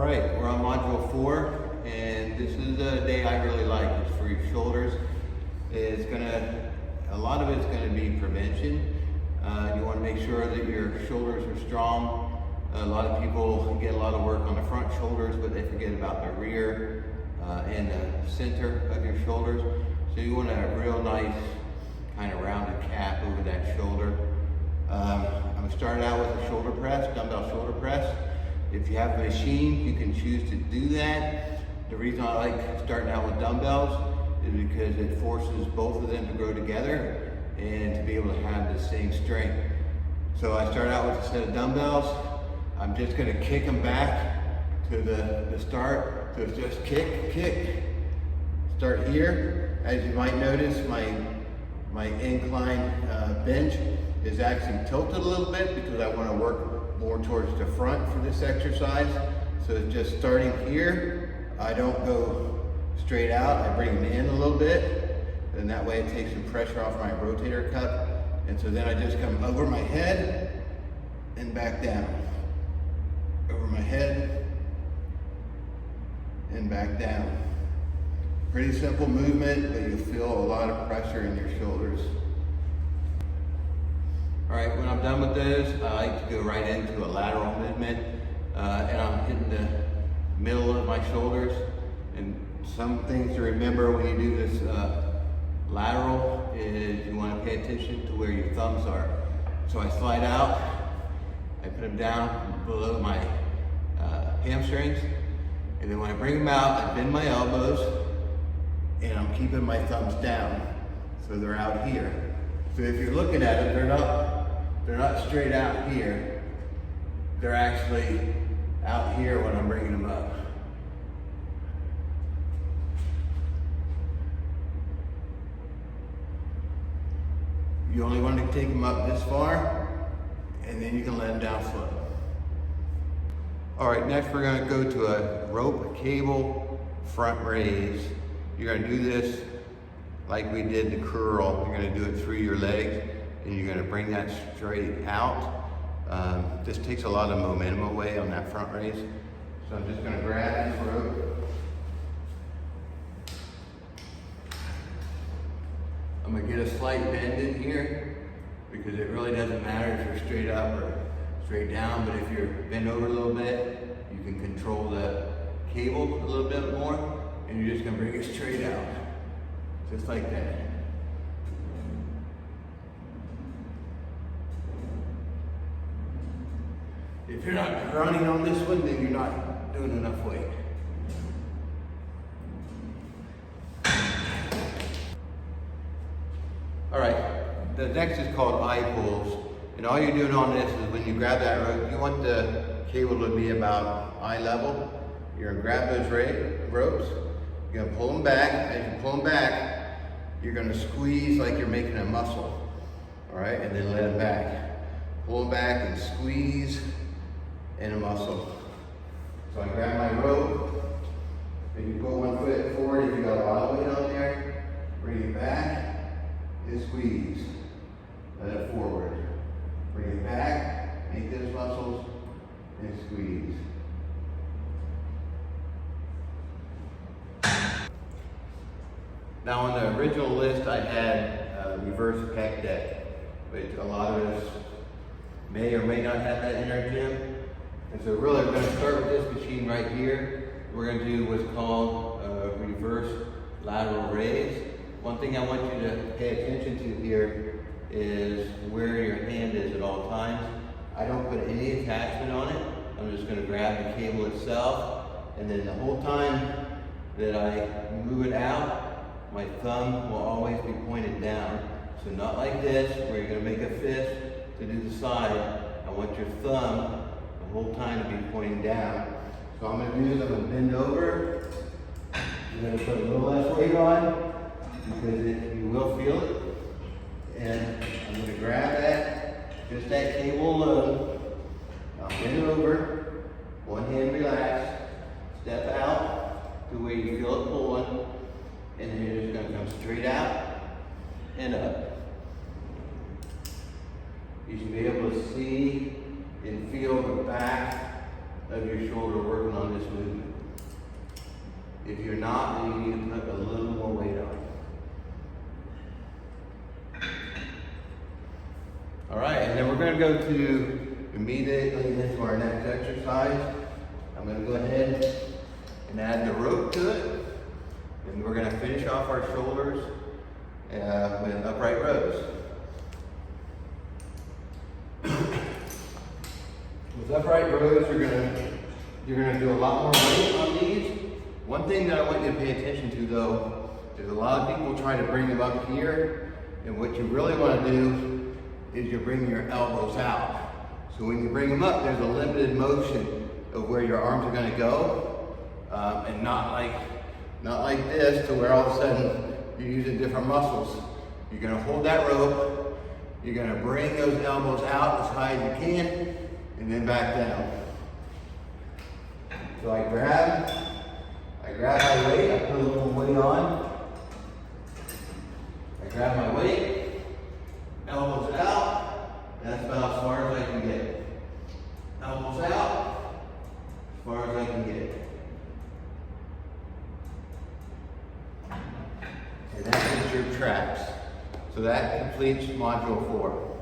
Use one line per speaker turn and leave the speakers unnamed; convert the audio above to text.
right, we're on module 4, and this is a day I really like. It's for your shoulders. A lot of it's gonna be prevention. You wanna make sure that your shoulders are strong. A lot of people get a lot of work on the front shoulders, but they forget about the rear and the center of your shoulders. So you want a real nice kind of rounded cap over that shoulder. I'm gonna start out with a shoulder press, dumbbell shoulder press. If you have a machine, you can choose to do that. The reason I like starting out with dumbbells is because it forces both of them to grow together and to be able to have the same strength. So I start out with a set of dumbbells. I'm just gonna kick them back to the start. So it's just kick, kick. Start here. As you might notice, my incline bench is actually tilted a little bit because I want to work more towards the front for this exercise. So it's just starting here. I don't go straight out. I bring them in a little bit, and that way it takes some pressure off my rotator cuff. And so then I just come over my head and back down. Over my head and back down. Pretty simple movement, but you'll feel a lot of pressure in your shoulders. All right, when I'm done with those, I like to go right into a lateral movement, and I'm hitting the middle of my shoulders. And some things to remember when you do this lateral is you want to pay attention to where your thumbs are. So I slide out, I put them down below my hamstrings, and then when I bring them out, I bend my elbows, and I'm keeping my thumbs down, so they're out here. So if you're looking at them, they're not straight out here. They're actually out here when I'm bringing them up. You only want to take them up this far, and then you can let them down slow. All right, next we're going to go to a rope cable front raise. You're going to do this like we did the curl. You're going to do it through your legs, and you're going to bring that straight out. This takes a lot of momentum away on that front raise. So I'm just going to grab this rope. I'm going to get a slight bend in here because it really doesn't matter if you're straight up or straight down, but if you're bent over a little bit, you can control the cable a little bit more, and you're just going to bring it straight out, just like that. If you're not running on this one, then you're not doing enough weight. All right, the next is called eye pulls. And all you're doing on this is when you grab that rope, you want the cable to be about eye level. You're gonna grab those ropes, you're gonna pull them back. As you pull them back, you're gonna squeeze like you're making a muscle. All right, and then let them back. Pull them back and squeeze in a muscle. So I grab my rope, and you put one foot forward if you got a lot of weight on there, bring it back, and squeeze. Let it forward. Bring it back, make those muscles, and squeeze. Now on the original list I had reverse pec deck, which a lot of us may or may not have that in our gym. And so really we're going to start with this machine right here. We're going to do what's called a reverse lateral raise. One thing I want you to pay attention to here is where your hand is at all times. I don't put any attachment on it. I'm just going to grab the cable itself, and then the whole time that I move it out, my thumb will always be pointed down. So not like this, where you're going to make a fist to do the side. I want your thumb the whole time to be pointing down. So I'm going to do is I'm going to bend over. I'm going to put a little less weight on because you will feel it. And I'm going to grab that, just that cable alone. I'll bend over, one hand relaxed, step out to where you feel it pulling, and then you're just going to come straight out and up. You should be able to see and feel the back of your shoulder working on this movement. If you're not, then you need to put a little more weight on. All right, and then we're going to go to immediately into our next exercise. I'm going to go ahead and add the rope to it, and we're going to finish off our shoulders with upright rows. With upright rows, you're gonna do a lot more weight on these. One thing that I want you to pay attention to though, is a lot of people try to bring them up here, and what you really want to do is you bring your elbows out. So when you bring them up, there's a limited motion of where your arms are going to go, and not like this to where all of a sudden you're using different muscles. You're going to hold that rope, you're going to bring those elbows out as high as you can, and then back down. So I grab my weight, I put a little weight on. I grab my weight, elbows out, and that's about as far as I can get. Elbows out, as far as I can get. And that hits your traps. So that completes module 4.